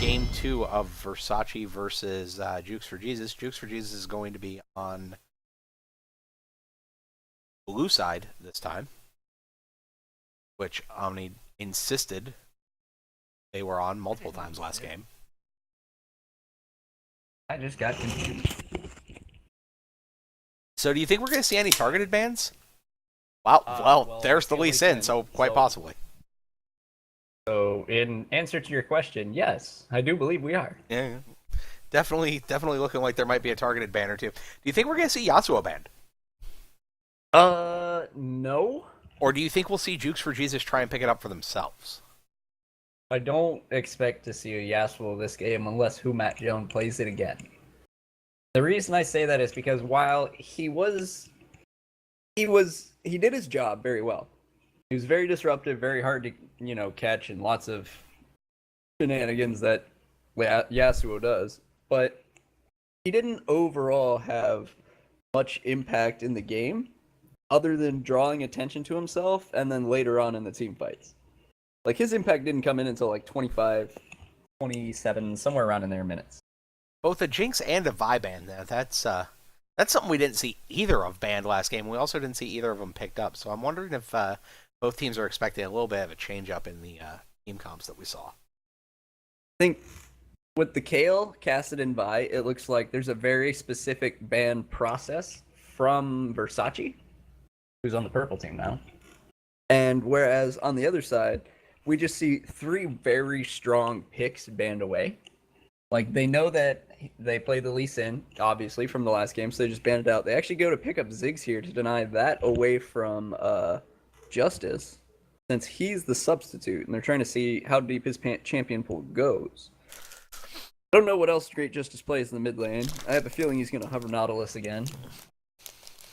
game 2 of Versace versus Jukes for Jesus. Jukes for Jesus is going to be on blue side this time, which Omni insisted they were on multiple times last game. I just got confused. So do you think we're going to see any targeted bans? Well, there's the Lee Sin, so quite possibly. So, in answer to your question, yes, I do believe we are. Yeah, definitely looking like there might be a targeted ban or two. Do you think we're going to see Yasuo banned? No. Or do you think we'll see Jukes for Jesus try and pick it up for themselves? I don't expect to see a Yasuo this game unless Matt Jones plays it again. The reason I say that is because while he did his job very well. He was very disruptive, very hard to, catch, and lots of shenanigans that Yasuo does. But he didn't overall have much impact in the game, other than drawing attention to himself, and then later on in the team fights. Like, his impact didn't come in until, 25, 27, somewhere around in there minutes. Both a Jinx and a Vi ban. That's something we didn't see either of banned last game. We also didn't see either of them picked up. So I'm wondering if both teams are expecting a little bit of a change up in the team comps that we saw. I think with the Kale, Cassid, and Vi, it looks like there's a very specific ban process from Versace, who's on the purple team now. And whereas on the other side, we just see 3 very strong picks banned away. Like, they know that they play the Lee Sin, obviously, from the last game, so they just banned it out. They actually go to pick up Ziggs here to deny that away from Justice, since he's the substitute, and they're trying to see how deep his champion pool goes. I don't know what else Great Justice plays in the mid lane. I have a feeling he's going to hover Nautilus again.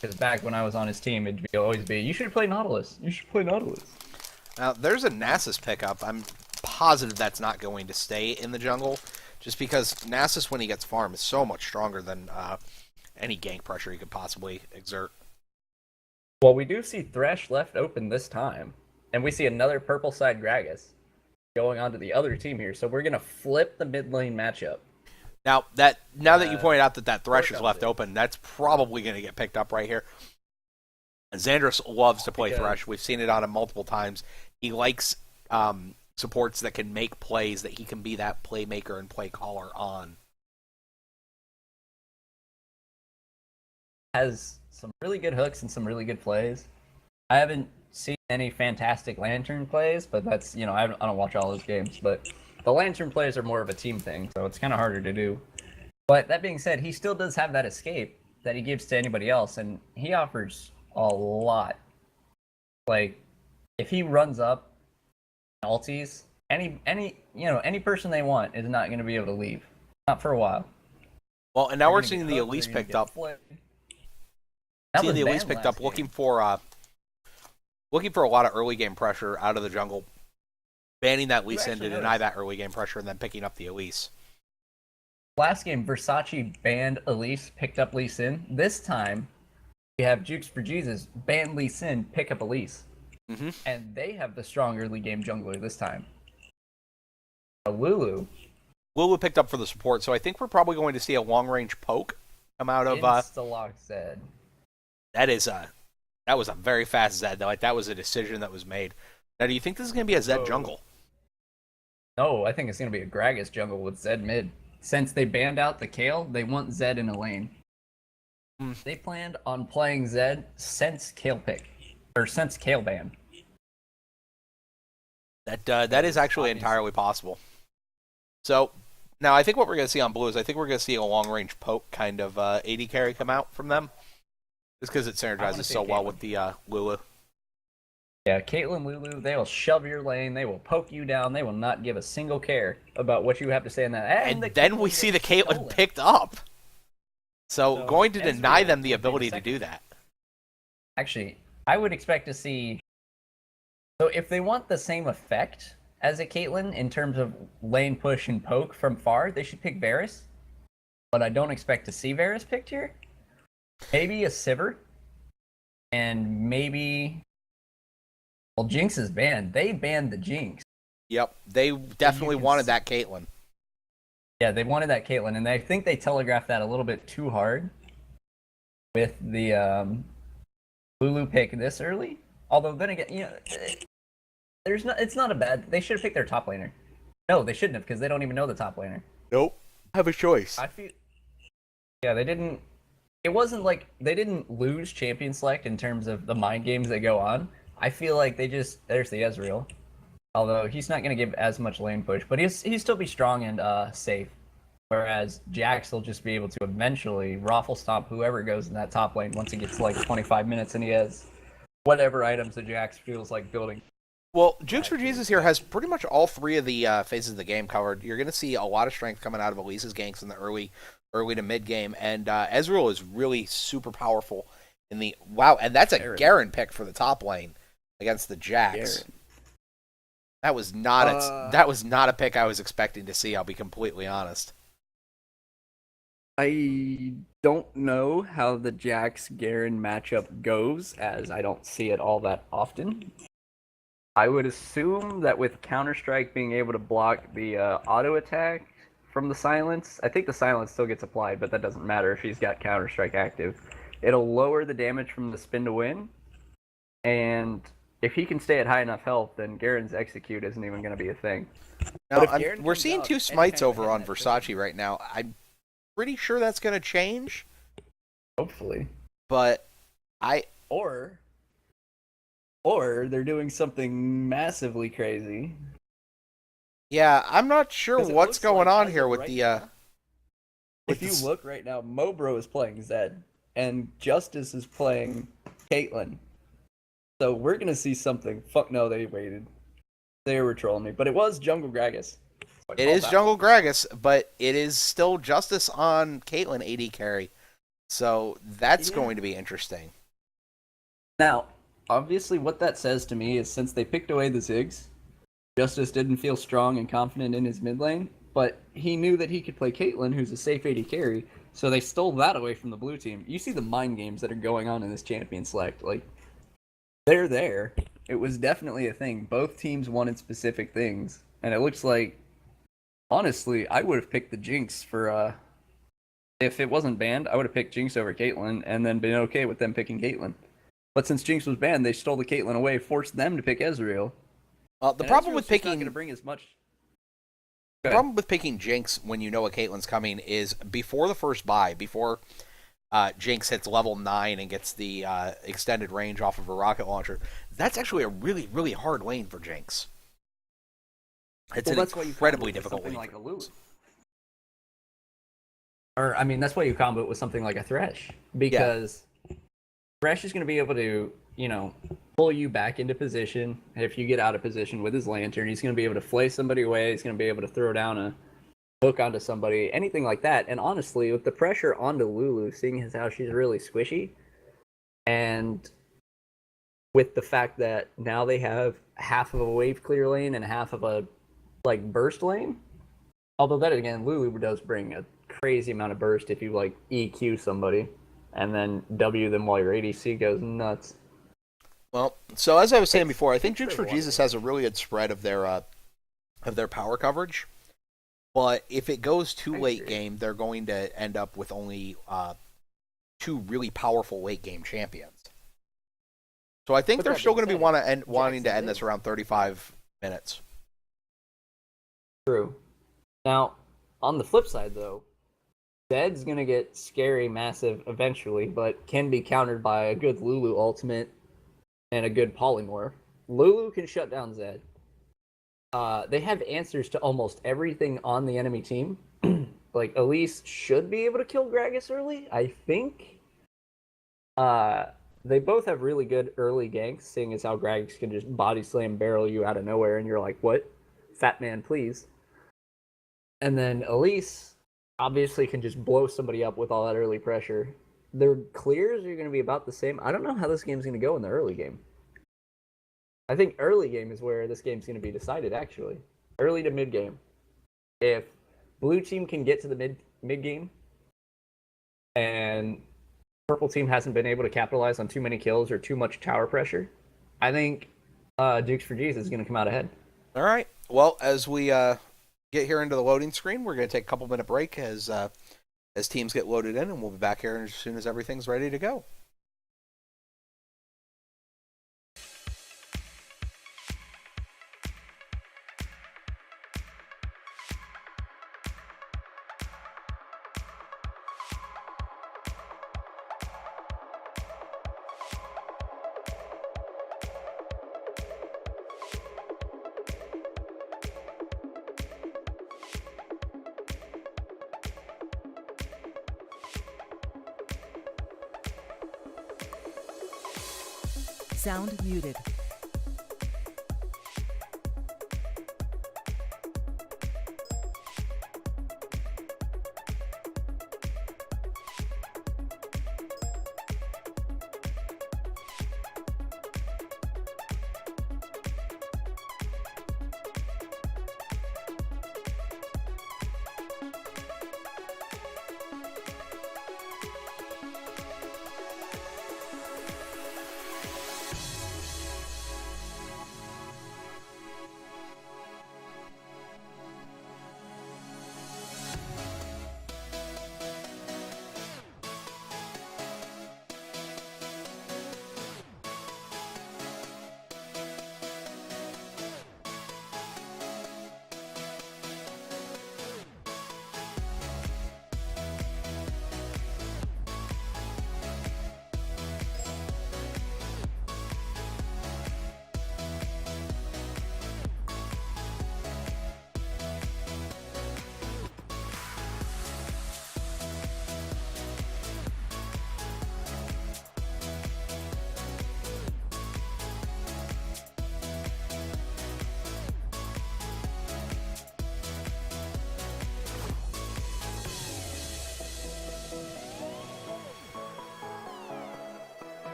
Because back when I was on his team, it'd always be, you should play Nautilus. You should play Nautilus. Now, there's a Nasus pickup. I'm positive that's not going to stay in the jungle, just because Nasus, when he gets farm, is so much stronger than any gank pressure he could possibly exert. Well, we do see Thresh left open this time, and we see another purple side Gragas going on to the other team here, so we're going to flip the mid lane matchup. Now that you pointed out that Thresh is left open, that's probably going to get picked up right here. And Xandris loves to play Thresh. We've seen it on him multiple times. He likes supports that can make plays, that he can be that playmaker and play caller on. Has some really good hooks and some really good plays. I haven't seen any fantastic Lantern plays, but that's, I don't watch all those games, but the Lantern plays are more of a team thing, so it's kind of harder to do. But that being said, he still does have that escape that he gives to anybody else, and he offers a lot. Like, if he runs up ulties, any person they want is not going to be able to leave. Not for a while. Well, and now we're seeing the Elise picked up. Seeing the Elise picked up, looking for a lot of early game pressure out of the jungle, banning that Lee Sin to deny that early game pressure, and then picking up the Elise. Last game, Versace banned Elise, picked up Lee Sin. This time, we have Jukes for Jesus ban Lee Sin, pick up Elise. Mm-hmm. And they have the strong early game jungler this time. Lulu picked up for the support, so I think we're probably going to see a long range poke come out of Insta-lock Zed. That was a very fast Zed. Like, that was a decision that was made. Now, do you think this is going to be a Zed jungle? No, I think it's going to be a Gragas jungle with Zed mid. Since they banned out the Kale, they want Zed in a lane. They planned on playing Zed since Kale pick, or since Kale ban. That is actually entirely possible. So, now I think what we're going to see on blue is I think we're going to see a long-range poke kind of AD carry come out from them. Just because it synergizes so well with the Lulu. Yeah, Caitlyn, Lulu, they will shove your lane, they will poke you down, they will not give a single care about what you have to say in that. And then we see the Caitlyn picked up. So going to deny them the ability to do that. Actually, I would expect to see... So if they want the same effect as a Caitlyn in terms of lane push and poke from far, they should pick Varus. But I don't expect to see Varus picked here. Maybe a Sivir. And maybe... Well, Jinx is banned. They banned the Jinx. Yep, they definitely wanted that Caitlyn. Yeah, they wanted that Caitlyn, and I think they telegraphed that a little bit too hard with the Lulu pick this early. Although then again, it's not a bad. They should have picked their top laner. No, they shouldn't have because they don't even know the top laner. Nope. Have a choice. I feel. Yeah, they didn't. It wasn't like they didn't lose champion select in terms of the mind games that go on. I feel like there's the Ezreal. Although he's not going to give as much lane push, but he'll still be strong and safe. Whereas Jax will just be able to eventually raffle stomp whoever goes in that top lane once he gets to like 25 minutes and he has whatever items that Jax feels like building. Well, Jukes for Jesus here has pretty much all three of the phases of the game covered. You're going to see a lot of strength coming out of Elise's ganks in the early to mid game, and Ezreal is really super powerful in the and that's a Garen pick for the top lane against the Jax. Garen. That was not a pick I was expecting to see. I'll be completely honest. I don't know how the Jax Garen matchup goes, as I don't see it all that often. I would assume that with Counter-Strike being able to block the auto attack from the silence, I think the silence still gets applied, but that doesn't matter if he's got Counter-Strike active. It'll lower the damage from the spin to win, and if he can stay at high enough health, then Garen's execute isn't even going to be a thing. Now, we're seeing 2 smites over on Versace right now. I'm pretty sure that's going to change. Hopefully. But Or they're doing something massively crazy. Yeah, I'm not sure what's going on here with the... If you look right now, Mobro is playing Zed, and Justice is playing Caitlyn. So we're going to see something. Fuck no, they waited. They were trolling me. But it was Jungle Gragas. It is Jungle Gragas, but it is still Justice on Caitlyn AD carry. So that's going to be interesting. Now, obviously what that says to me is since they picked away the Ziggs, Justice didn't feel strong and confident in his mid lane, but he knew that he could play Caitlyn, who's a safe AD carry, so they stole that away from the blue team. You see the mind games that are going on in this champion select. Like, they're there. It was definitely a thing. Both teams wanted specific things, and it looks like, honestly, I would have picked the Jinx for, if it wasn't banned, I would have picked Jinx over Caitlyn, and then been okay with them picking Caitlyn. But since Jinx was banned, they stole the Caitlyn away, forced them to pick Ezreal. The problem with picking not going to bring as much. The problem with picking Jinx when you know a Caitlyn's coming is before the first buy, before Jinx hits level 9 and gets the extended range off of a rocket launcher. That's actually a really, really hard lane for Jinx. It's an incredibly difficult lane. Like a Lulu. Or, I mean, that's why you combo it with something like a Thresh. Because Thresh is going to be able to, pull you back into position. If you get out of position with his lantern, he's going to be able to flay somebody away. He's going to be able to throw down a hook onto somebody, anything like that. And honestly, with the pressure onto Lulu, seeing as how she's really squishy, and with the fact that now they have half of a wave clear lane and half of a burst lane. Although that again, Lulu does bring a crazy amount of burst if you EQ somebody and then W them while your ADC goes nuts. Well, so as I was saying before, I think Jukes for Jesus has a really good spread of their power coverage. But if it goes too late game, they're going to end up with only 2 really powerful late game champions. So I think they're still going to be wanting to end this around 35 minutes. True. Now, on the flip side, though, Zed's going to get scary massive eventually, but can be countered by a good Lulu ultimate and a good polymorph. Lulu can shut down Zed. They have answers to almost everything on the enemy team. Elise should be able to kill Gragas early, I think. They both have really good early ganks, seeing as how Gragas can just body slam barrel you out of nowhere, and you're like, what? Fat man, please. And then Elise obviously can just blow somebody up with all that early pressure. Their clears are going to be about the same. I don't know how this game's going to go in the early game. I think early game is where this game's going to be decided, actually. Early to mid game. If blue team can get to the mid game, and purple team hasn't been able to capitalize on too many kills or too much tower pressure, I think Jukes for Jesus is going to come out ahead. All right. Well, as we get here into the loading screen. We're going to take a couple-minute break as teams get loaded in, and we'll be back here as soon as everything's ready to go. Sound muted.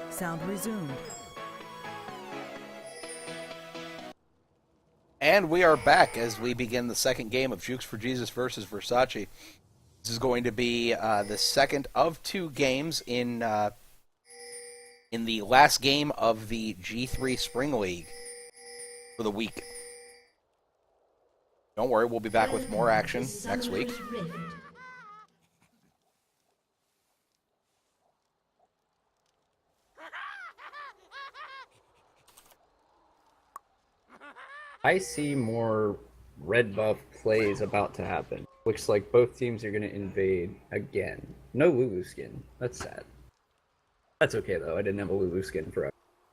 Sound resumed. And we are back as we begin the second game of Jukes for Jesus versus Versace. This is going to be the second of two games in the last game of the G3 Spring League for the week. Don't worry, we'll be back with more action next week. I see more red buff plays about to happen. Looks like both teams are going to invade again. No Lulu skin. That's sad. That's okay, though. I didn't have a Lulu skin forever.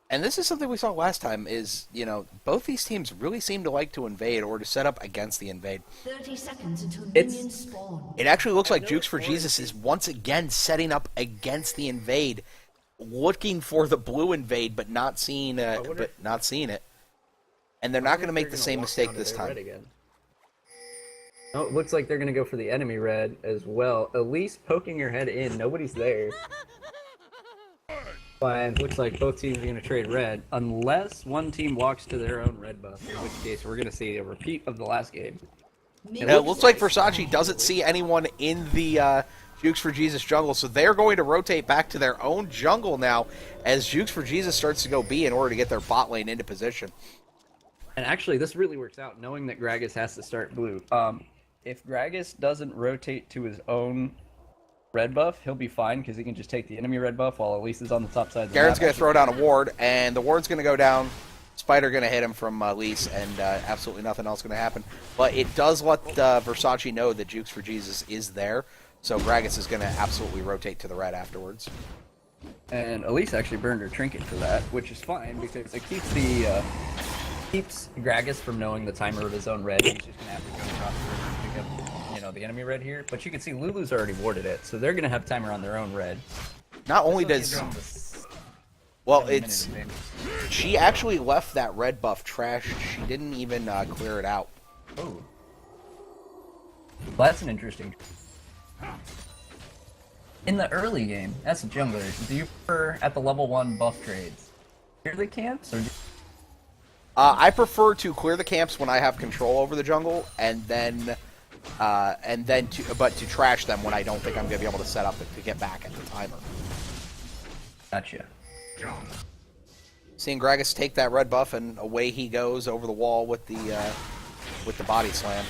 And this is something we saw last time is, both these teams really seem to like to invade or to set up against the invade. 30 seconds until minions spawn. It actually looks like Jukes for Jesus is once again setting up against the invade, looking for the blue invade, but not seeing it. And they're not going to make the same mistake this time. Oh, it looks like they're going to go for the enemy red as well. Elise poking her head in. Nobody's there. And looks like both teams are going to trade red, unless one team walks to their own red buff, in which case we're going to see a repeat of the last game. And it looks like Versace doesn't see anyone in the Jukes for Jesus jungle, so they're going to rotate back to their own jungle now as Jukes for Jesus starts to go B in order to get their bot lane into position. And actually, this really works out, knowing that Gragas has to start blue. If Gragas doesn't rotate to his own red buff, he'll be fine, because he can just take the enemy red buff while Elise is on the top side of the Garen's map. going to throw down a ward, and the ward's going to go down. Spider going to hit him from Elise, and absolutely nothing else going to happen. But it does let Versace know that Jukes for Jesus is there, so Gragas is going to absolutely rotate to the red afterwards. And Elise actually burned her trinket for that, which is fine, because it keeps the... keeps Gragas from knowing the timer of his own red. He's just going to have to go across the river and pick up, the enemy red here. But you can see Lulu's already warded it, so they're going to have timer on their own red. Not only does... Well, she actually left that red buff trashed. She didn't even clear it out. Oh. Well, that's an interesting... In the early game, as a jungler, do you prefer at the level 1 buff trades? Clear the camps, or... I prefer to clear the camps when I have control over the jungle, and then to trash them when I don't think I'm going to be able to set up to get back at the timer. Gotcha. Seeing Gragas take that red buff, and away he goes over the wall with the with the body slam.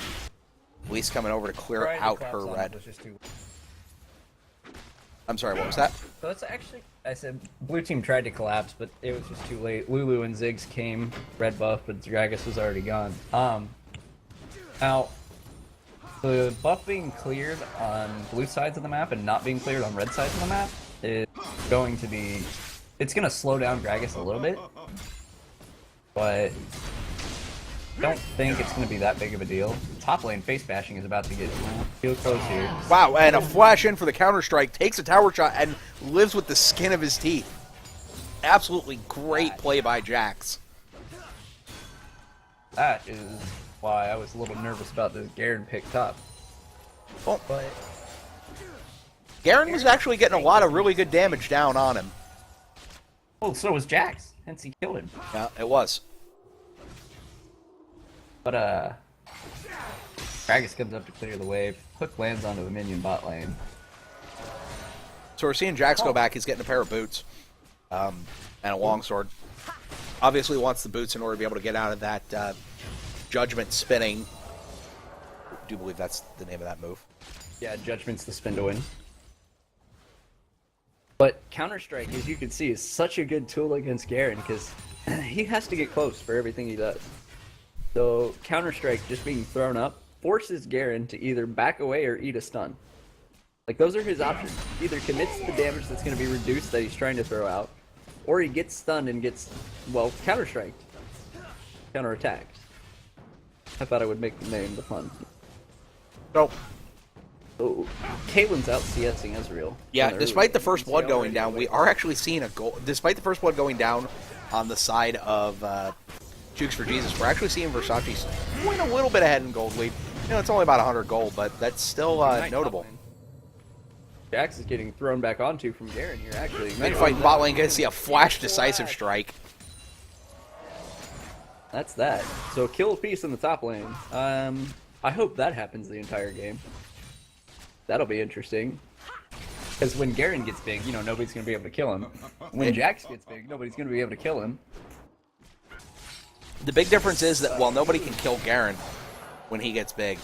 Elise coming over to clear out her red. I'm sorry, what was that? So it's actually, I said blue team tried to collapse, but it was just too late. Lulu and Ziggs came, red buff, but Gragas was already gone. Now, the buff being cleared on blue sides of the map and not being cleared on red sides of the map is going to be, it's going to slow down Gragas a little bit, but I don't think it's going to be that big of a deal. Top lane face bashing is about to get real close here. Wow, and a flash in for the counter-strike, takes a tower shot, and lives with the skin of his teeth. Absolutely great play by Jax. That is why I was a little nervous about this Garen pick top. Well, But Garen was actually getting a lot of really good damage down on him. well, so was Jax, hence he killed him. Yeah, it was. But Gragas comes up to clear the wave. Hook lands onto the minion bot lane. So we're seeing Jax go back. He's getting a pair of boots and a longsword. Obviously wants the boots in order to be able to get out of that judgment spinning. I do believe that's the name of that move. Yeah, Judgment's the spin to win. But Counter-Strike, as you can see, is such a good tool against Garen because he has to get close for everything he does. So Counter-Strike just being thrown up forces Garen to either back away or eat a stun. Like, those are his options. Either commits the damage that's going to be reduced that he's trying to throw out, or he gets stunned and gets, well, counter-striked. Counter-attacked. I thought I would make the name the fun. So, Oh, Caitlyn's out CSing Ezreal. yeah, despite the first blood going down, we are actually seeing a goal. Despite the first blood going down on the side of Jukes for Jesus, we're actually seeing Versace win a little bit ahead in gold lead. You know, it's only about 100 gold, but that's still notable. Jax is getting thrown back onto from Garen here, actually. Then fighting bot lane, gonna see a flash decisive strike. That's that. So kill a piece in the top lane. I hope that happens the entire game. That'll be interesting. Because when Garen gets big, you know, nobody's going to be able to kill him. When Jax gets big, nobody's going to be able to kill him. The big difference is that while nobody can kill Garen when he gets big,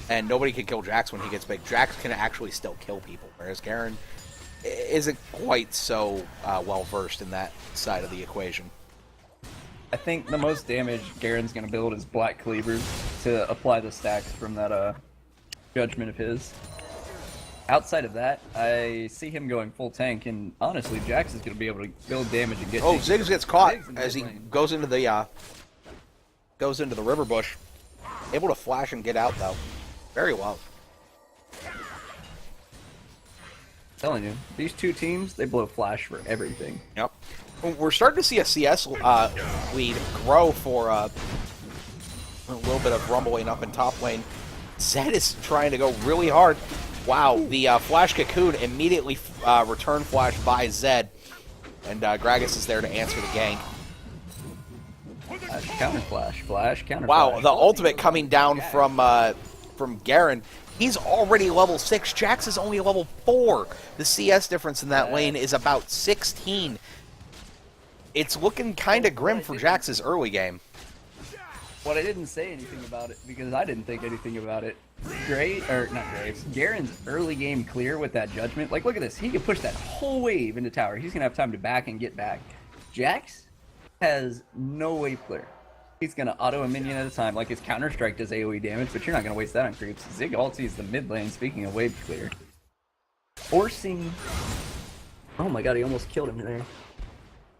and nobody can kill Jax when he gets big, Jax can actually still kill people, whereas Garen isn't quite so well-versed in that side of the equation. I think the most damage Garen's going to build is Black Cleavers to apply the stacks from that judgment of his. Outside of that, I see him going full tank, and honestly, Jax is going to be able to build damage and get. Oh, Ziggs gets caught as he goes into the river bush. Able to flash and get out though, very well. I'm telling you, these two teams, they blow flash for everything. Yep. We're starting to see a CS lead grow for a little bit of rumbling up in top lane. Zed is trying to go really hard. Wow, the Flash Cocoon immediately return flash by Zed, and Gragas is there to answer the gank. Counter flash, counter Wow, flash. the ultimate coming down from Garen. He's already level 6. Jax is only level 4. The CS difference in that lane is about 16. It's looking kind of grim for Jax's early game. What I didn't say anything about it, because I didn't think anything about it. Garen's early game clear with that judgment. Like, look at this. He can push that whole wave into tower. He's going to have time to back and get back. Jax has no wave clear. He's going to auto a minion at a time. Like, his Counter-Strike does AoE damage, but you're not going to waste that on creeps. Zig ulties the mid lane, speaking of wave clear. Forcing... Oh my god, he almost killed him there.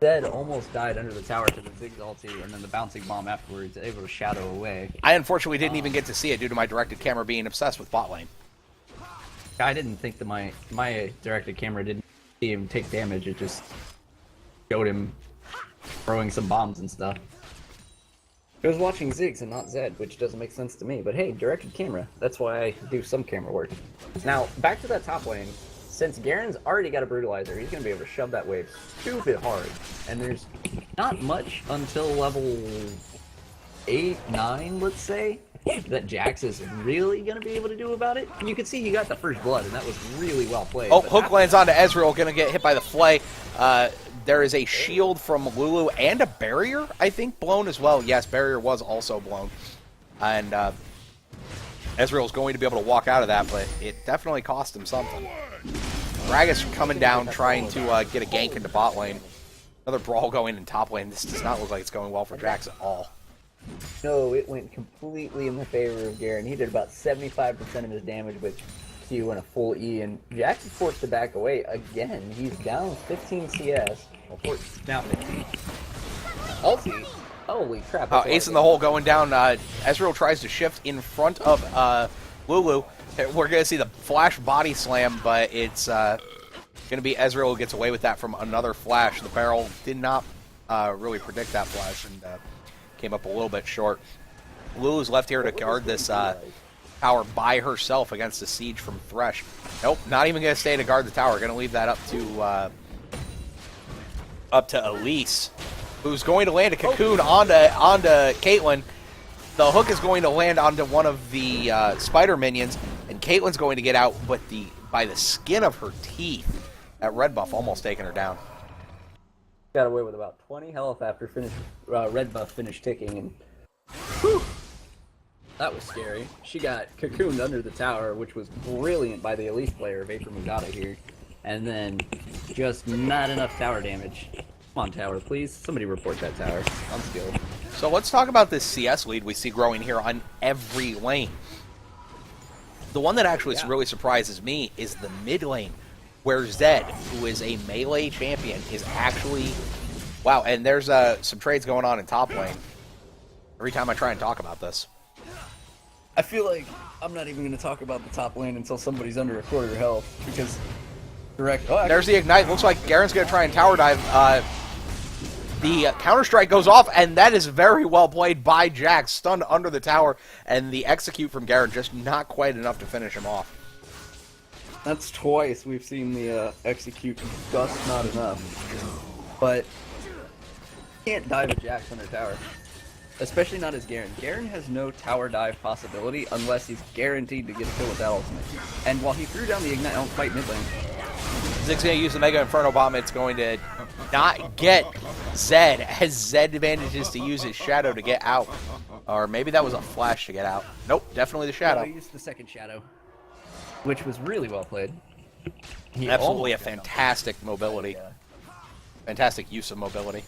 Zed almost died under the tower to the Ziggs ulti, and then the bouncing bomb afterwards, able to shadow away. I unfortunately didn't even get to see it due to my directed camera being obsessed with bot lane. I didn't think that my directed camera didn't see him take damage. It just showed him throwing some bombs and stuff. I was watching Ziggs and not Zed, which doesn't make sense to me. But hey, directed camera. That's why I do some camera work. Now, back to that top lane. Since Garen's already got a Brutalizer, he's going to be able to shove that wave stupid hard. And there's not much until level 8, 9, let's say, that Jax is really going to be able to do about it. And you can see he got the first blood, and that was really well played. Oh, hook lands onto Ezreal, going to get hit by the flay. There is a shield from Lulu and a barrier, I think, blown as well. Yes, barrier was also blown. And Ezreal's going to be able to walk out of that, but it definitely cost him something. Gragas coming down, trying to get a gank into bot lane. Another brawl going in top lane. This does not look like it's going well for Jax at all. No, it went completely in the favor of Garen. He did about 75% of his damage with Q and a full E, and Jax is forced to back away again. He's down 15 CS. Well, down 15. Ulti. Holy crap. Ace in the hole going down. Ezreal tries to shift in front of Lulu. We're going to see the flash body slam, but it's going to be Ezreal who gets away with that from another flash. The barrel did not really predict that flash and came up a little bit short. Lulu's left here to guard this tower by herself against the siege from Thresh. Nope, not even going to stay to guard the tower. Going to leave that up to Elise, who's going to land a cocoon onto Caitlyn. The hook is going to land onto one of the spider minions, and Caitlyn's going to get out, but by the skin of her teeth. That red buff almost taking her down. Got away with about 20 health after red buff finished ticking, and whew, that was scary. She got cocooned under the tower, which was brilliant by the Elise player, Vapor Mugata here, and then just not enough tower damage. Come on, tower, please. Somebody report that tower. Unskilled. So let's talk about this CS lead we see growing here on every lane. The one that actually really surprises me is the mid lane, where Zed, who is a melee champion, is actually... Wow, and there's some trades going on in top lane. Every time I try and talk about this. I feel like I'm not even going to talk about the top lane until somebody's under a quarter health, because... There's the Ignite. Looks like Garen's going to try and tower dive. The counter-strike goes off, and that is very well played by Jax, stunned under the tower, and the execute from Garen just not quite enough to finish him off. That's twice we've seen the execute just not enough. But can't dive a Jax under tower. Especially not as Garen. Garen has no tower dive possibility unless he's guaranteed to get a kill with that ultimate. And while he threw down the Ignite on fight mid lane, Zig's going to use the Mega Inferno Bomb. It's going to not get Zed, as Zed manages to use his Shadow to get out. Or maybe that was a flash to get out. Nope, definitely the Shadow. He used the second Shadow, which was really well played. Absolutely a fantastic mobility. Fantastic use of mobility.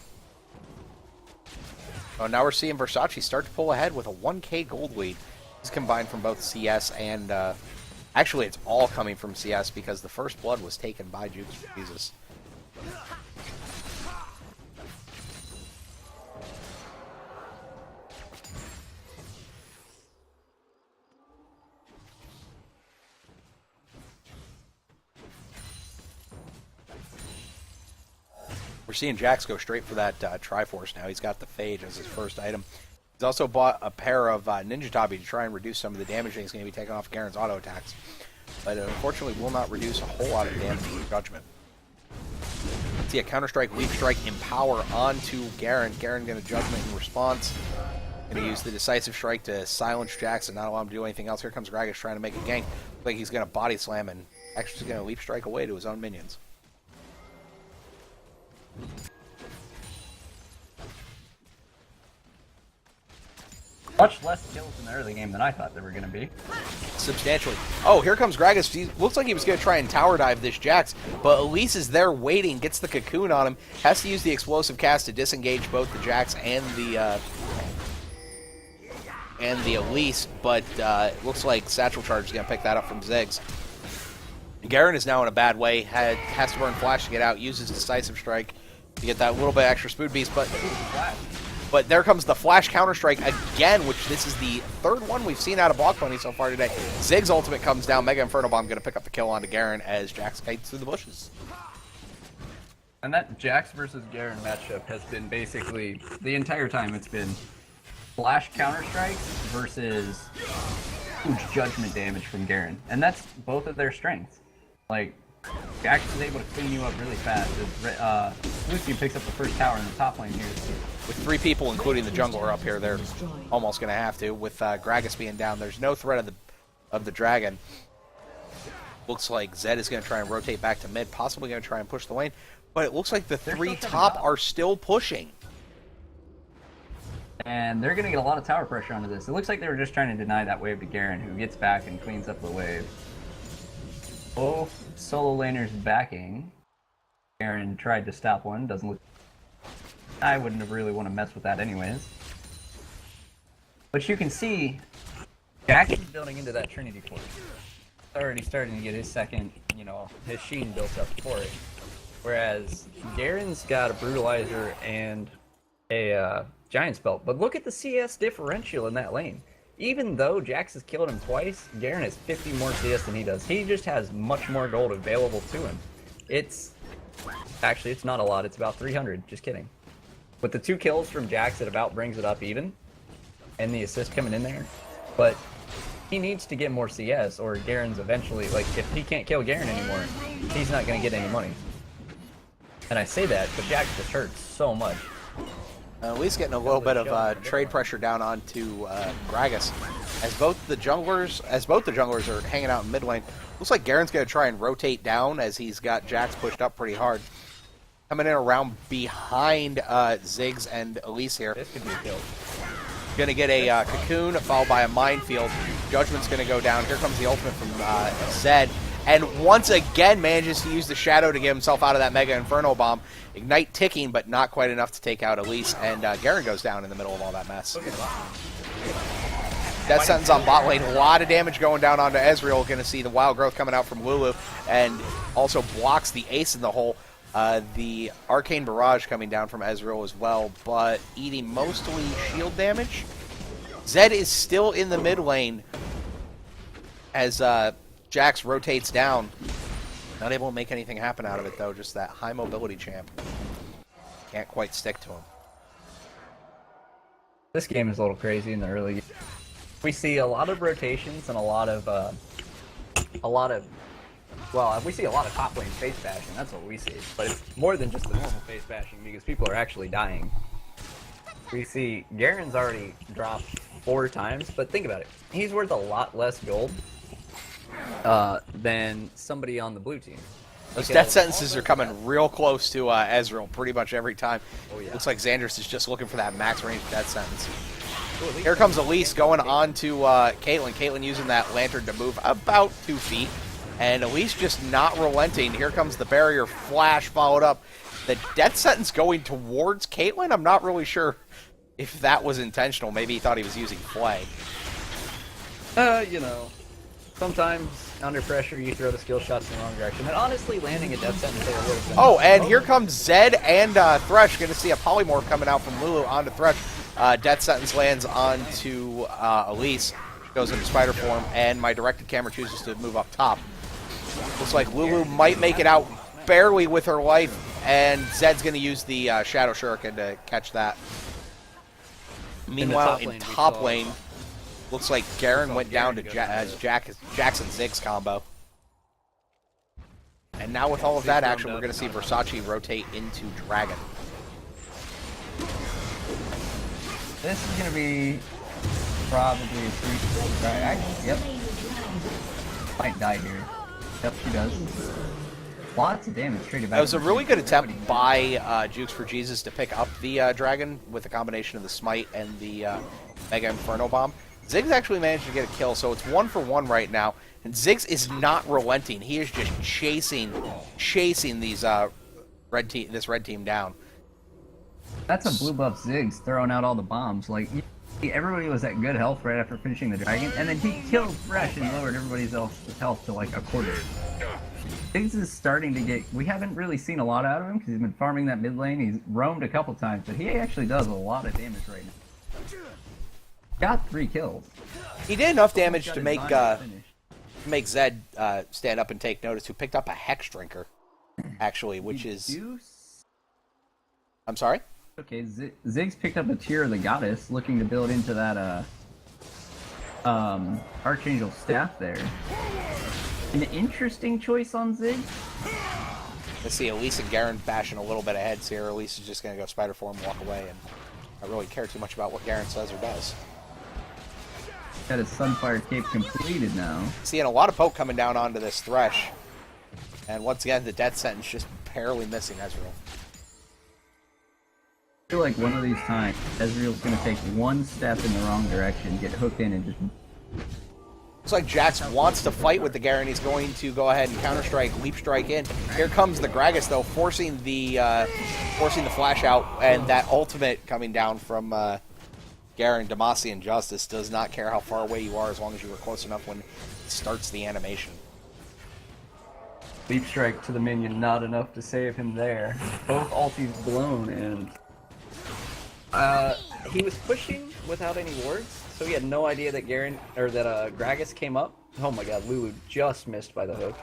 Oh, now we're seeing Versace start to pull ahead with a 1k gold lead. This is combined from both CS and... actually, it's all coming from CS because the first blood was taken by Jukes for Jesus. We're seeing Jax go straight for that Triforce now. He's got the Phage as his first item. He's also bought a pair of Ninja Tabi to try and reduce some of the damage that he's going to be taking off Garen's auto attacks. But unfortunately will not reduce a whole lot of damage with Judgment. See a Counter-Strike, Leap Strike, Empower onto Garen. Garen going to Judgment in response. Going to use the Decisive Strike to silence Jax and not allow him to do anything else. Here comes Gragas trying to make a gank. Looks like he's going to Body Slam and actually going to Leap Strike away to his own minions. Much less kills in the early game than I thought they were going to be. Substantially. Oh, here comes Gragas. He looks like he was going to try and tower dive this Jax, but Elise is there waiting, gets the cocoon on him, has to use the explosive cast to disengage both the Jax and the Elise, but it looks like Satchel Charge is going to pick that up from Ziggs. Garen is now in a bad way, has to burn Flash to get out, uses Decisive Strike to get that little bit extra Spood Beast, but there comes the Flash Counter-Strike again, which this is the third one we've seen out of Block Pony so far today. Ziggs ultimate comes down, Mega Inferno Bomb going to pick up the kill onto Garen as Jax kites through the bushes. And that Jax versus Garen matchup has been basically, the entire time it's been Flash Counter-Strikes versus huge Judgment damage from Garen. And that's both of their strengths. Like, Jax is able to clean you up really fast. Lucy picks up the first tower in the top lane here. With three people, including the jungler up here, they're almost going to have to. With Gragas being down, there's no threat of the dragon. Looks like Zed is going to try and rotate back to mid, possibly going to try and push the lane. But it looks like the three top are still pushing. And they're going to get a lot of tower pressure onto this. It looks like they were just trying to deny that wave to Garen, who gets back and cleans up the wave. Both solo laners backing. Garen tried to stop one. Doesn't look... I wouldn't have really want to mess with that anyways. But you can see, Jack is building into that Trinity Force. Already starting to get his second, his sheen built up for it. Whereas Garen's got a Brutalizer and a Giant's Belt. But look at the CS differential in that lane. Even though Jax has killed him twice, Garen has 50 more CS than he does. He just has much more gold available to him. Actually, it's not a lot. It's about 300. Just kidding. With the 2 kills from Jax, it about brings it up even. And the assist coming in there. But he needs to get more CS, or Garen's eventually, if he can't kill Garen anymore, he's not going to get any money. And I say that, but Jax just hurts so much. At least getting a little bit of trade pressure down onto Gragas. As both the junglers are hanging out in mid lane, looks like Garen's going to try and rotate down as he's got Jax pushed up pretty hard. Coming in around behind Ziggs and Elise here. This could be a kill. Going to get a cocoon followed by a minefield. Judgment's going to go down. Here comes the ultimate from Zed. And once again manages to use the shadow to get himself out of that Mega Inferno Bomb. Ignite ticking, but not quite enough to take out Elise. And Garen goes down in the middle of all that mess. Death Sentence on bot lane. A lot of damage going down onto Ezreal. Going to see the wild growth coming out from Lulu. And also blocks the ace in the hole. The Arcane Barrage coming down from Ezreal as well, but eating mostly shield damage. Zed is still in the mid lane as Jax rotates down. Not able to make anything happen out of it, though. Just that high mobility champ. Can't quite stick to him. This game is a little crazy in the early game. We see a lot of rotations and a lot of well, we see a lot of top lane face bashing, that's what we see. But it's more than just the normal face bashing because people are actually dying. We see Garen's already dropped 4 times, but think about it. He's worth a lot less gold than somebody on the blue team. Those death sentences are coming real close to Ezreal pretty much every time. Oh, yeah. Looks like Xandris is just looking for that max range death sentence. Here comes Elise going on to Caitlyn. Caitlyn using that lantern to move about 2 feet. And Elise just not relenting. Here comes the barrier flash followed up. The death sentence going towards Caitlyn? I'm not really sure if that was intentional. Maybe he thought he was using Flay. Sometimes under pressure you throw the skill shots in the wrong direction. And honestly, landing a death sentence there would have been... Oh, and here comes Zed and Thresh. Going to see a polymorph coming out from Lulu onto Thresh. Death sentence lands onto Elise. Goes into spider form, and my directed camera chooses to move up top. Looks like Lulu might make it out barely with her life, and Zed's going to use the Shadow Shuriken to catch that. Meanwhile, in top lane, looks like Garen went down to Jackson Ziggs combo. And now with all of that action, we're going to see Versace rotate into Dragon. This is going to be probably a 3-kill. Yep. Might die here. Yep, she does. Lots of damage traded back. That was a really good attempt by Jukes for Jesus to pick up the Dragon with a combination of the Smite and the Mega Inferno Bomb. Ziggs actually managed to get a kill, so it's 1-for-1 right now. And Ziggs is not relenting. He is just chasing these this red team down. That's a blue buff Ziggs throwing out all the bombs. Everybody was at good health right after finishing the dragon, and then he killed Thresh and lowered everybody's health to like a quarter. Ziggs is starting to get... We haven't really seen a lot out of him because he's been farming that mid lane. He's roamed a couple times, but he actually does a lot of damage right now. Got 3 kills. He did enough damage to make Zed stand up and take notice, who picked up a Hex Drinker, actually, which is... I'm sorry? Okay, Ziggs picked up a Tear of the Goddess, looking to build into that Archangel Staff there. An interesting choice on Ziggs. Let's see, Elise and Garen bashing a little bit of heads here. Elise is just going to go Spider Form and walk away, and I really care too much about what Garen says or does. Got his Sunfire Cape completed now. Seeing a lot of poke coming down onto this Thresh. And once again, the death sentence just barely missing Ezreal. feel like one of these times, Ezreal's gonna take one step in the wrong direction, get hooked in, and just... Looks like Jax wants to fight with the Garen. He's going to go ahead and counter-strike, leap strike in. Here comes the Gragas, though, forcing the flash out, and that ultimate coming down from Garen. Demacian Justice does not care how far away you are as long as you were close enough when it starts the animation. Leap strike to the minion, not enough to save him there. Both ultis blown, and he was pushing without any wards, so he had no idea that Gragas came up. Oh my god, Lulu just missed by the hook.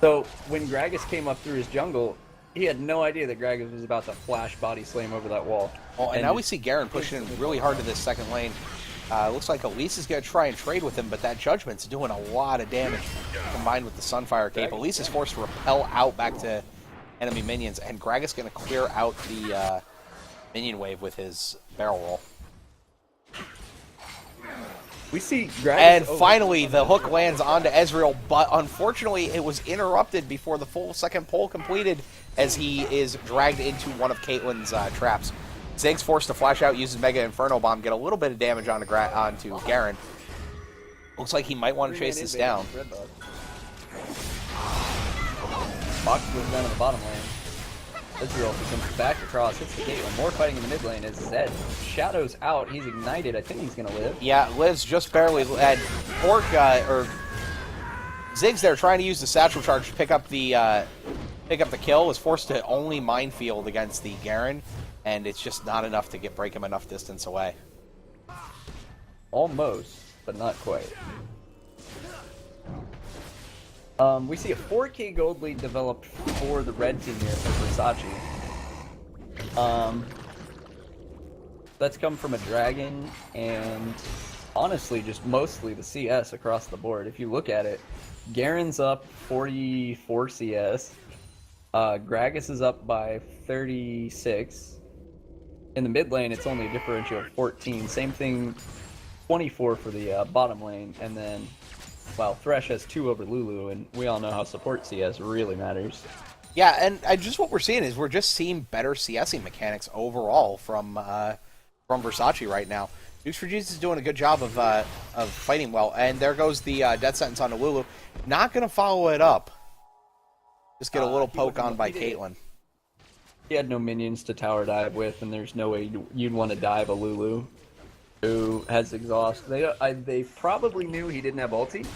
So when Gragas came up through his jungle, he had no idea that Gragas was about to flash body slam over that wall. Oh, and now we see Garen pushing in really hard to this second lane. Looks like Elise is going to try and trade with him, but that Judgment's doing a lot of damage combined with the Sunfire cape. Elise is forced to repel out back to enemy minions, and Gragas going to clear out the minion wave with his barrel roll. We see Gragas and finally, the hook lands onto Ezreal, but unfortunately, it was interrupted before the full second pull completed as he is dragged into one of Caitlyn's traps. Ziggs forced to flash out, uses Mega Inferno Bomb, get a little bit of damage onto Garen. Looks like he might want to chase this down. Fox goes down in the bottom lane. Ezreal comes back across, hits the Caitlyn. More fighting in the mid lane as Zed shadows out. He's ignited. I think he's going to live. Yeah, lives just barely. And Ziggs there trying to use the satchel charge to pick up the kill, was forced to only minefield against the Garen, and it's just not enough to break him enough distance away. Almost, but not quite. We see a 4K gold lead developed for the red team here for Versace. That's come from a dragon and honestly just mostly the CS across the board. If you look at it, Garen's up 44 CS, Gragas is up by 36. In the mid lane, it's only a differential of 14. Same thing, 24 for the bottom lane, and then while Thresh has 2 over Lulu, and we all know how support CS really matters. Yeah, and just what we're seeing is we're just seeing better CSing mechanics overall from Versace right now. Jukes for Jesus is doing a good job of fighting well, and there goes the death sentence onto Lulu. Not going to follow it up. Just get a little poke on by Caitlyn. He had no minions to tower dive with, and there's no way you'd want to dive a Lulu who has exhaust. They probably knew he didn't have ulti,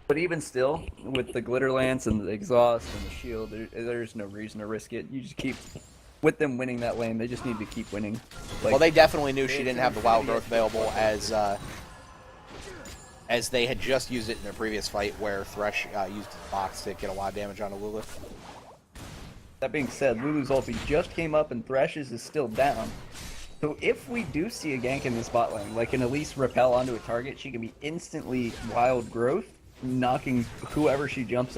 but even still, with the glitter lance and the exhaust and the shield, there's no reason to risk it. You just keep with them winning that lane. They just need to keep winning. Well, they definitely knew she didn't have the wild growth available as they had just used it in their previous fight where Thresh used his box to get a lot of damage on Lulu. That being said, Lulu's ulti just came up and Thresh's is still down. So if we do see a gank in the spot lane, like an Elise repel onto a target, she can be instantly wild growth, knocking whoever she jumps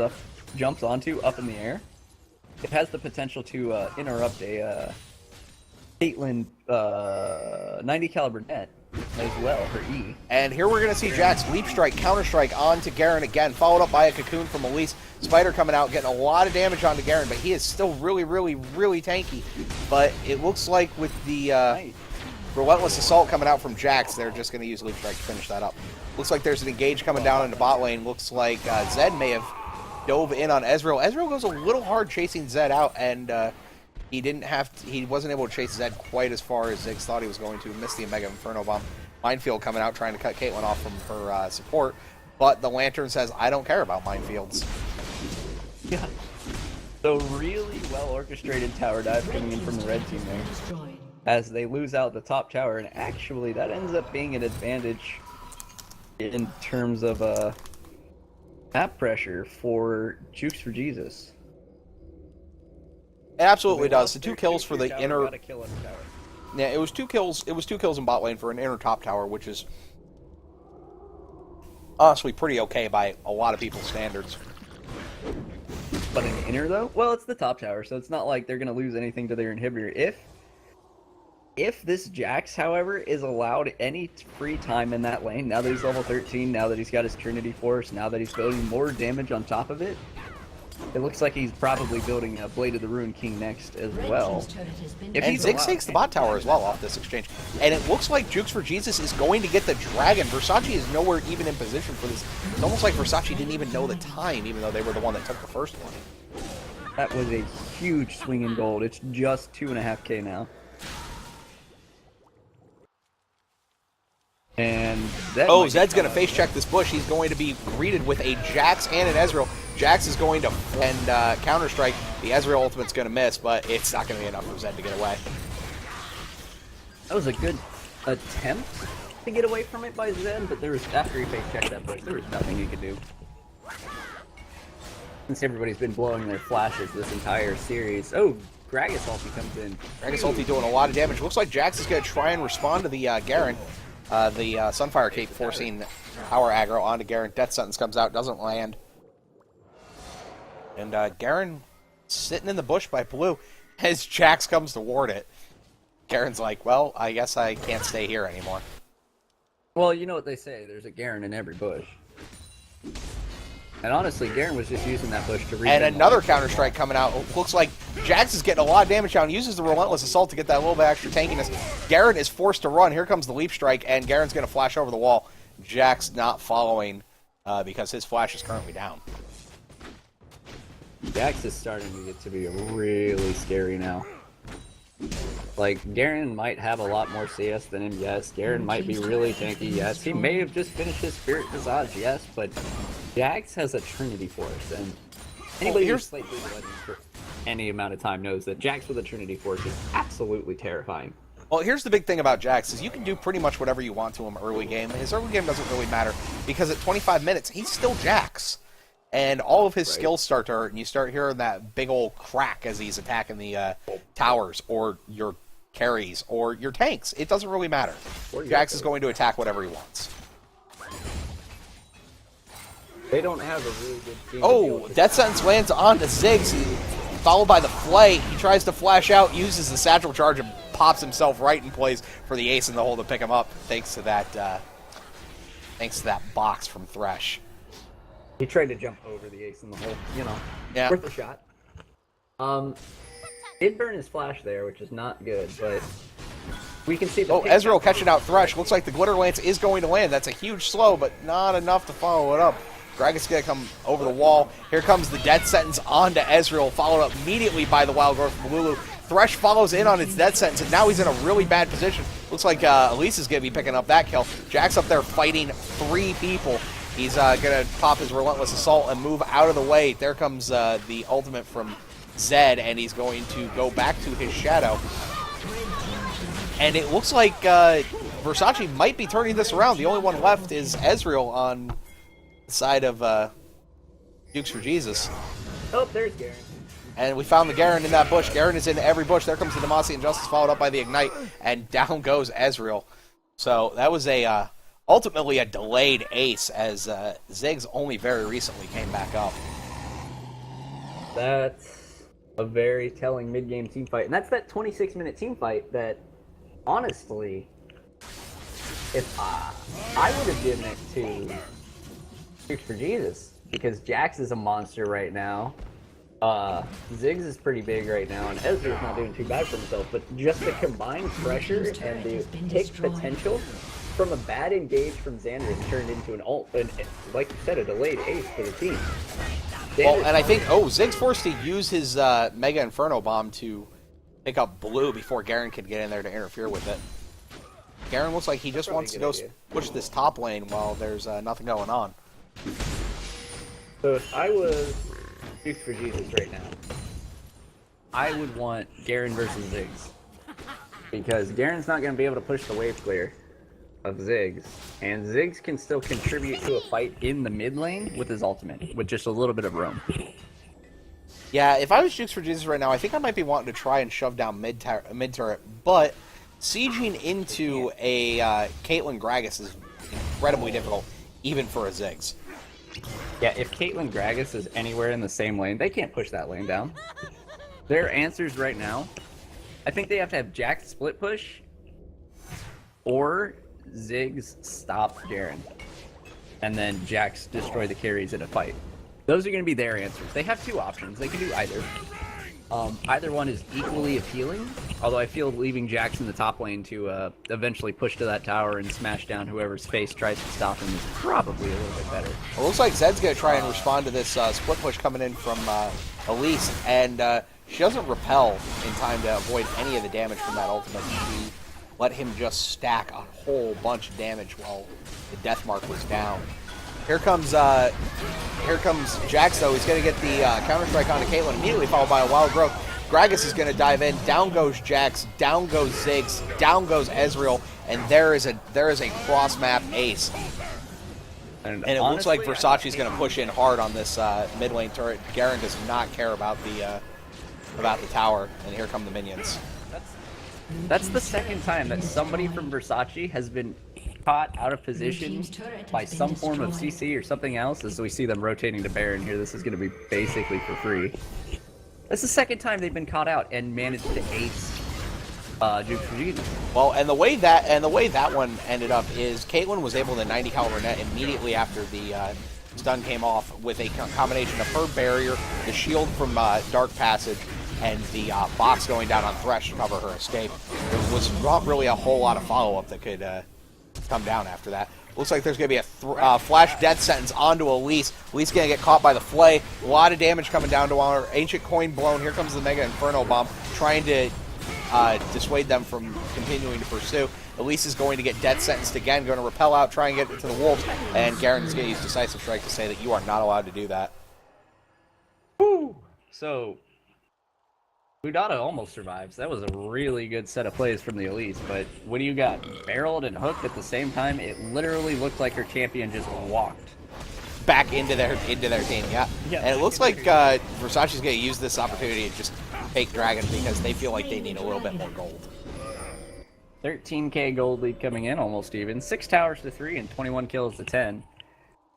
onto up in the air. It has the potential to interrupt a Caitlyn 90 caliber net as well, her E. And here we're going to see Jax leap strike, counter strike onto Garen again, followed up by a cocoon from Elise. Spider coming out, getting a lot of damage onto Garen, but he is still really, really, really tanky. But it looks like with the relentless assault coming out from Jax, they're just going to use leap strike to finish that up. Looks like there's an engage coming down into bot lane. Looks like Zed may have dove in on Ezreal. Ezreal goes a little hard chasing Zed out, and he wasn't able to chase Zed quite as far as Ziggs thought he was going to. Missed the Mega Inferno Bomb. Minefield coming out trying to cut Caitlyn off from her support, but the Lantern says, I don't care about minefields. Yeah. So really well orchestrated tower dive coming in from the red team there. As they lose out the top tower, and actually that ends up being an advantage in terms of map pressure for Jukes for Jesus. It absolutely does. The 2 kills for the inner. Yeah, it was 2 kills. It was 2 kills in bot lane for an inner top tower, which is honestly pretty okay by a lot of people's standards. But an inner though? Well, it's the top tower, so it's not like they're gonna lose anything to their inhibitor. If this Jax, however, is allowed any free time in that lane, now that he's level 13, now that he's got his Trinity Force, now that he's building more damage on top of it, It looks like he's probably building a Blade of the Ruined King next as well. If And he's Ziggs allowed- takes the bot tower as well off this exchange. And it looks like Jukes for Jesus is going to get the dragon. Versace is nowhere even in position for this. It's almost like Versace didn't even know the time, even though they were the one that took the first one. That was a huge swing in gold. It's just 2.5K now. And Zed's going to face check this bush. He's going to be greeted with a Jax and an Ezreal. Jax is going to counter strike. The Ezreal ultimate's going to miss, but it's not going to be enough for Zed to get away. That was a good attempt to get away from it by Zed, but there was, after he face checked that bush, there was nothing he could do. Since everybody's been blowing their flashes this entire series. Oh, Gragas ulti comes in. Gragas ulti doing a lot of damage. Looks like Jax is going to try and respond to the Garen. The Sunfire Cape forcing power aggro onto Garen. Death Sentence comes out, doesn't land. And Garen sitting in the bush by blue as Jax comes to ward it. Garen's like, well, I guess I can't stay here anymore. Well, you know what they say, there's a Garen in every bush. And honestly, Garen was just using that bush to read. And another counter-strike coming out. Looks like Jax is getting a lot of damage down. Uses the Relentless Assault to get that little bit extra tankiness. Garen is forced to run. Here comes the Leap Strike, and Garen's going to flash over the wall. Jax not following because his flash is currently down. Jax is starting to get to be really scary now. Like, Garen might have a lot more CS than him, yes. Garen might be really tanky, yes. He may have just finished his Spirit Visage, yes, but Jax has a Trinity Force, and anybody who's played League of Legends for any amount of time knows that Jax with a Trinity Force is absolutely terrifying. Well, here's the big thing about Jax is you can do pretty much whatever you want to him early game. His early game doesn't really matter because at 25 minutes, he's still Jax. And all of his skills start to hurt, and you start hearing that big old crack as he's attacking the towers, or your carries, or your tanks. It doesn't really matter. Jax is going to attack whatever he wants. They don't have a really good team. Oh, Death Sentence lands onto Ziggs, followed by the Flay. He tries to flash out, uses the Satchel Charge, and pops himself right in place for the ace in the hole to pick him up, thanks to that box from Thresh. He tried to jump over the ace in the hole, you know. Yeah. Worth a shot. Did burn his flash there, which is not good, but we can see the Ezreal catching out Thresh. Looks like the Glitter Lance is going to land. That's a huge slow, but not enough to follow it up. Gragas going to come over the wall. Here comes the Death Sentence onto Ezreal, followed up immediately by the Wild Growth from Lulu. Thresh follows in on its Death Sentence, and now he's in a really bad position. Looks like Elise is going to be picking up that kill. Jack's up there fighting 3 people. He's going to pop his Relentless Assault and move out of the way. There comes the ultimate from Zed, and he's going to go back to his Shadow. And it looks like Versace might be turning this around. The only one left is Ezreal on the side of Jukes for Jesus. Oh, there's Garen. And we found the Garen in that bush. Garen is in every bush. There comes the Demacian Justice, followed up by the Ignite, and down goes Ezreal. So that was ultimately a delayed ace, as Ziggs only very recently came back up. That's a very telling mid-game team fight. And that's that 26-minute team fight that, honestly, if I would have given it to Jukes for Jesus, because Jax is a monster right now. Ziggs is pretty big right now, and Ezreal's not doing too bad for himself, but just the combined pressure and the pick potential from a bad engage from Xander turned into an ult, and like you said, a delayed ace for the team. Well, and I think, Ziggs forced to use his Mega Inferno Bomb to pick up blue before Garen could get in there to interfere with it. Garen looks like he just wants to go push this top lane while there's nothing going on. So if I was Jukes for Jesus right now, I would want Garen versus Ziggs. Because Garen's not going to be able to push the wave clear of Ziggs, and Ziggs can still contribute to a fight in the mid lane with his ultimate, with just a little bit of room. Yeah, if I was Jukes for Jesus right now, I think I might be wanting to try and shove down mid turret, but sieging into a Caitlyn Gragas is incredibly difficult, even for a Ziggs. Yeah, if Caitlyn Gragas is anywhere in the same lane, they can't push that lane down. Their answers right now, I think they have to have Jax split push, or Ziggs stop Garen, and then Jax destroy the carries in a fight. Those are going to be their answers. They have two options. They can do either. Either one is equally appealing, although I feel leaving Jax in the top lane to eventually push to that tower and smash down whoever's face tries to stop him is probably a little bit better. It looks like Zed's going to try and respond to this split push coming in from Elise, and she doesn't repel in time to avoid any of the damage from that ultimate. She let him just stack a whole bunch of damage while the death mark was down. Here comes Jax, though. He's going to get the counter-strike onto Caitlyn, immediately followed by a wild growth. Gragas is going to dive in. Down goes Jax. Down goes Ziggs. Down goes Ezreal. And there is a cross-map ace. And it looks like Versace's going to push in hard on this mid lane turret. Garen does not care about the tower. And here come the minions. That's the second time that somebody from Versace has been caught out of position by some form of CC or something else, as we see them rotating to Baron here. This is going to be basically for free. That's the second time they've been caught out and managed to ace Jukes for Jesus. Well, and the way that one ended up is Caitlyn was able to 90 caliber net immediately after the stun came off with a combination of her barrier, the shield from Dark Passage, and the box going down on Thresh to cover her escape. There was not really a whole lot of follow-up that could come down after that. Looks like there's going to be a flash death sentence onto Elise. Elise going to get caught by the flay. A lot of damage coming down to her. Ancient coin blown. Here comes the Mega Inferno Bomb, trying to dissuade them from continuing to pursue. Elise is going to get death sentenced again, going to repel out, try and get to the wolves, and Garen is going to use Decisive Strike to say that you are not allowed to do that. Woo! So, Udata almost survives. That was a really good set of plays from the Elise, but what do you got? Barreled and hooked at the same time? It literally looked like her champion just walked back into their team, yeah. And it looks like Versace's going to use this opportunity to just take Dragon because they feel like they need a little bit more gold. 13k gold lead coming in, almost even. 6 towers to 3 and 21 kills to 10.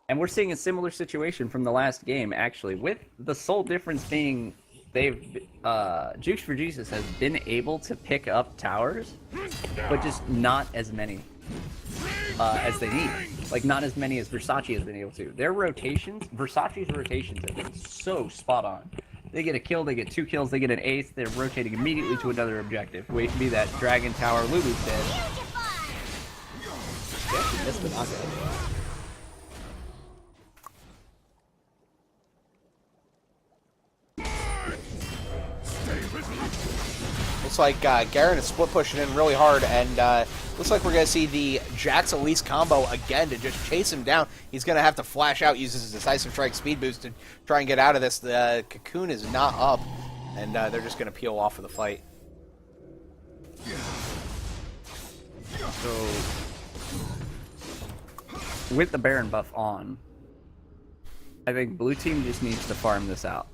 And we're seeing a similar situation from the last game, actually, with the sole difference being Jukes for Jesus has been able to pick up towers, but just not as many as they need. Like, not as many as Versace has been able to. Their rotations, Versace's rotations have been so spot on. They get a kill, they get 2 kills, they get an ace, they're rotating immediately to another objective. Wait to be that Dragon Tower Lulu's dead. They actually missed the knockout. Looks like Garen is split pushing in really hard, and looks like we're going to see the Jax Elise combo again to just chase him down. He's going to have to flash out, uses his Decisive Strike speed boost to try and get out of this. The Cocoon is not up, and they're just going to peel off of the fight. So, with the Baron buff on, I think blue team just needs to farm this out.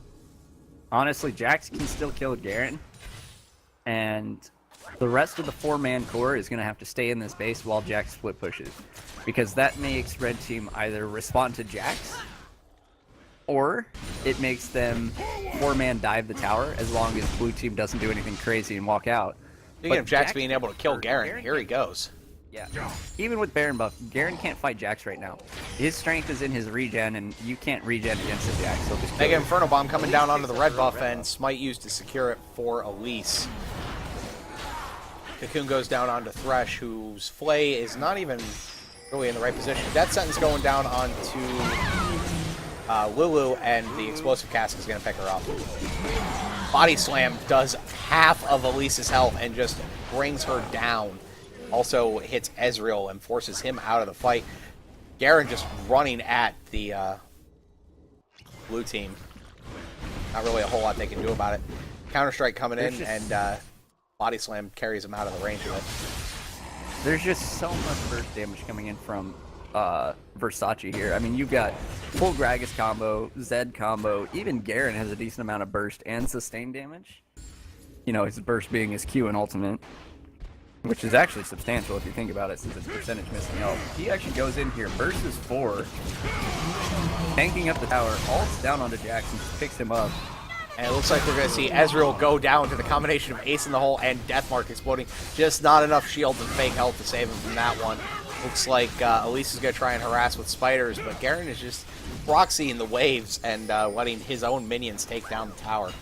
Honestly, Jax can still kill Garen, and the rest of the 4-man core is going to have to stay in this base while Jax split pushes, because that makes red team either respond to Jax, or it makes them 4-man dive the tower as long as blue team doesn't do anything crazy and walk out. Speaking of Jax being able to kill Garen, here he goes. Yeah. Even with Baron buff, Garen can't fight Jax right now. His strength is in his regen, and you can't regen against the Jax. So just Mega Inferno Bomb coming down onto the red buff, and Smite used to secure it for Elise. Cocoon goes down onto Thresh, whose Flay is not even really in the right position. Death Sentence going down onto Lulu, and the Explosive Cask is going to pick her up. Body Slam does half of Elise's health and just brings her down. Also hits Ezreal and forces him out of the fight. Garen just running at the blue team. Not really a whole lot they can do about it. Counter-Strike coming in, and Body Slam carries him out of the range of it. There's just so much burst damage coming in from Versace here. I mean, you've got full Gragas combo, Zed combo. Even Garen has a decent amount of burst and sustain damage. You know, his burst being his Q and ultimate, which is actually substantial if you think about it, since it's percentage missing health. He actually goes in here, bursts 4, tanking up the tower, ults down onto Jackson, picks him up. And it looks like we're going to see Ezreal go down to the combination of Ace in the Hole and Deathmark exploding. Just not enough shields and fake health to save him from that one. Looks like Elise is going to try and harass with spiders, but Garen is just proxying the waves and letting his own minions take down the tower.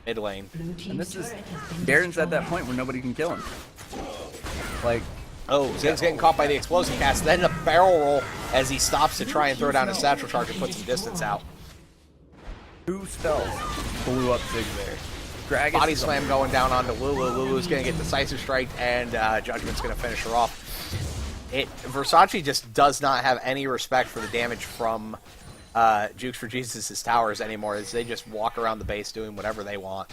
Mid lane. Blue team's And this is turret has been Garen's at that destroyed. point where nobody can kill him. Like, Oh, Zig's getting caught by the explosive cast, then a barrel roll as he stops to try and throw down his satchel charge and put some distance out. 2 spells blew up Zig there. Gragas Body is slam going down onto Lulu. Lulu's going to get decisive strike, and Judgment's going to finish her off. Versace just does not have any respect for the damage from Jukes for Jesus' towers anymore, as they just walk around the base doing whatever they want.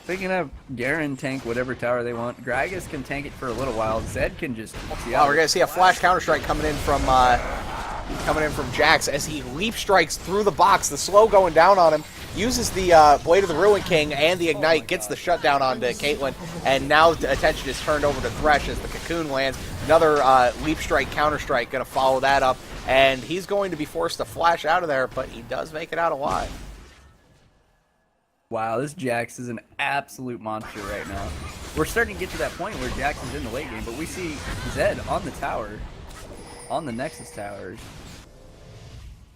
They can have Garen tank whatever tower they want. Gragas can tank it for a little while. Zed can just... We're going to see a flash counter-strike coming in from Jax as he leap strikes through the box. The slow going down on him. Uses the Blade of the Ruin King and the Ignite. Gets the shutdown onto Caitlyn. And now the attention is turned over to Thresh as the Cocoon lands. Another leap strike, counter-strike going to follow that up. And he's going to be forced to flash out of there, but he does make it out alive. Wow, this Jax is an absolute monster right now. We're starting to get to that point where Jax is in the late game, but we see Zed on the tower, on the Nexus towers.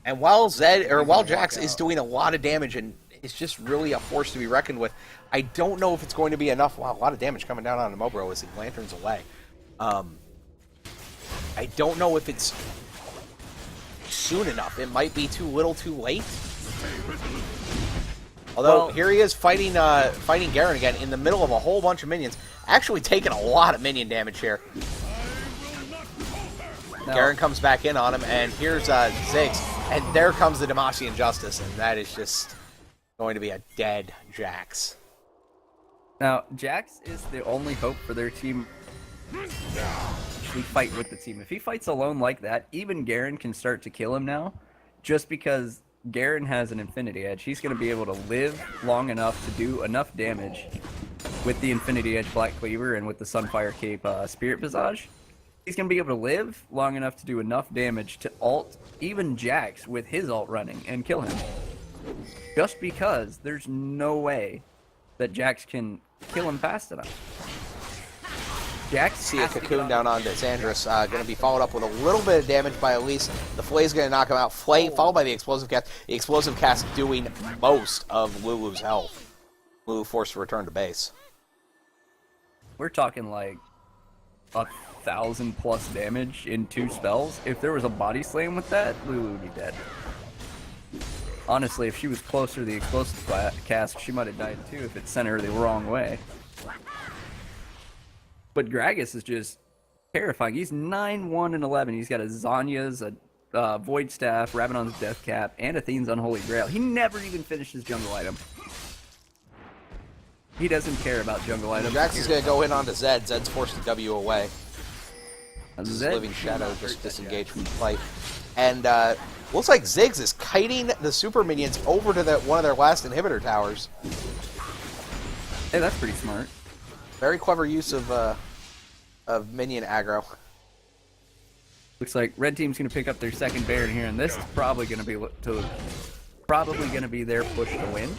And while Jax is doing a lot of damage and is just really a force to be reckoned with, I don't know if it's going to be enough. Wow, a lot of damage coming down on Mobro as he lanterns away. I don't know if it's soon enough. It might be too little too late. Although, here he is fighting Garen again in the middle of a whole bunch of minions. Actually taking a lot of minion damage here. Now, Garen comes back in on him, and here's Ziggs. And there comes the Demacian Justice, and that is just going to be a dead Jax. Now, Jax is the only hope for their team to fight with the team. If he fights alone like that, even Garen can start to kill him now, just because Garen has an Infinity Edge. He's going to be able to live long enough to do enough damage with the Infinity Edge Black Cleaver and with the Sunfire Cape Spirit Visage. He's going to be able to live long enough to do enough damage to ult even Jax with his ult running and kill him. Just because there's no way that Jax can kill him fast enough. Jax See a Cocoon down onto Xandris. Going to be followed up with a little bit of damage by Elise. The Flay's going to knock him out. Flay followed by the Explosive Cast. The Explosive Cast doing most of Lulu's health. Lulu forced to return to base. We're talking like 1,000+ damage in 2 spells. If there was a body slam with that, Lulu would be dead. Honestly, if she was closer to the Explosive Cast, she might have died too if it sent her the wrong way. But Gragas is just terrifying. He's 9-1 and 11. He's got a Zanya's, a Void Staff, Rabadon's Death Cap, and Athene's Unholy Grail. He never even finished his jungle item. He doesn't care about jungle items. Jax is going to go in onto Zed. Zed's forced to W away. Zed, Living Shadow just disengaged from the fight. And looks like Ziggs is kiting the super minions over to one of their last inhibitor towers. Hey, that's pretty smart. Very clever use of minion aggro. Looks like red team's going to pick up their second Baron here, and this is probably going to be their push to win.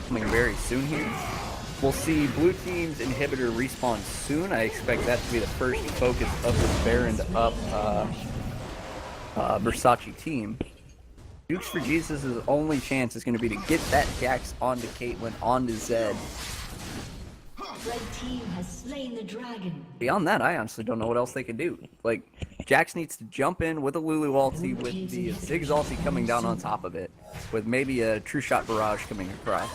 Coming very soon here. We'll see blue team's inhibitor respawn soon. I expect that to be the first focus of this Baron up Versace team. Jukes for Jesus' only chance is going to be to get that Jax onto Caitlyn, onto Zed. Red team has slain the dragon. Beyond that, I honestly don't know what else they can do. Like, Jax needs to jump in with a Lulu ulti, with the Ziggs ulti coming down on top of it, with maybe a True Shot Barrage coming across.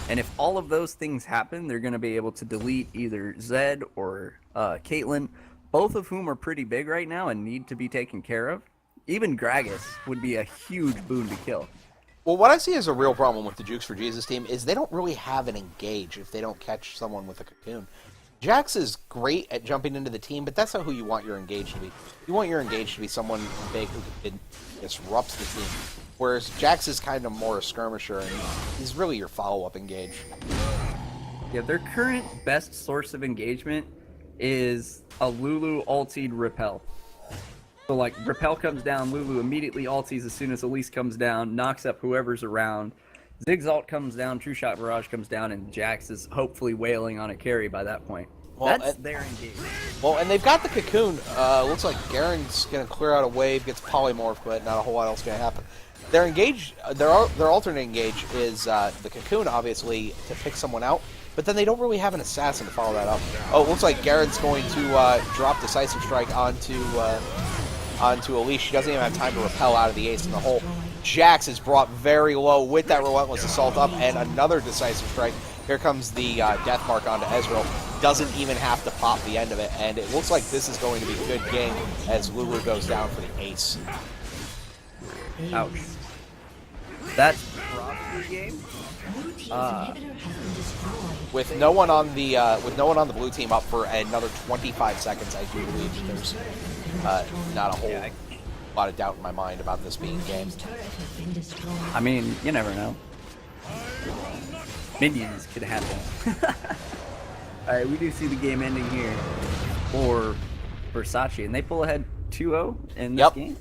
And if all of those things happen, they're going to be able to delete either Zed or Caitlyn, both of whom are pretty big right now and need to be taken care of. Even Gragas would be a huge boon to kill. Well, what I see as a real problem with the Jukes for Jesus team is they don't really have an engage if they don't catch someone with a Cocoon. Jax is great at jumping into the team, but that's not who you want your engage to be. You want your engage to be someone big who can disrupt the team. Whereas Jax is kind of more a skirmisher, and he's really your follow-up engage. Yeah, their current best source of engagement is a Lulu ultied Repel. So, like, Repel comes down, Lulu immediately ulties as soon as Elise comes down, knocks up whoever's around. Ziggs ult comes down, True Shot Barrage comes down, and Jax is hopefully wailing on a carry by that point. Well, That's their engagement. Well, and they've got the cocoon. Looks like Garen's going to clear out a wave, gets polymorphed, but not a whole lot else going to happen. Their engage, their alternate engage is the cocoon, obviously, to pick someone out, but then they don't really have an assassin to follow that up. Oh, it looks like Garen's going to drop Decisive Strike onto Elise. She doesn't even have time to repel out of the ace in the hole. Jax is brought very low with that Relentless Assault up, and another Decisive Strike. Here comes the Death Mark onto Ezreal. Doesn't even have to pop the end of it, and it looks like this is going to be a good game as Lulu goes down for the ace. Ouch. That's probably the game. Blue team's inhibitor has been destroyed. With no one on the blue team up for another 25 seconds, I do believe that there's not a whole lot of doubt in my mind about this being a game. Team's turret has been destroyed. I mean, you never know. Minions could happen. Alright, we do see the game ending here for Versace, and they pull ahead 2-0 in this game.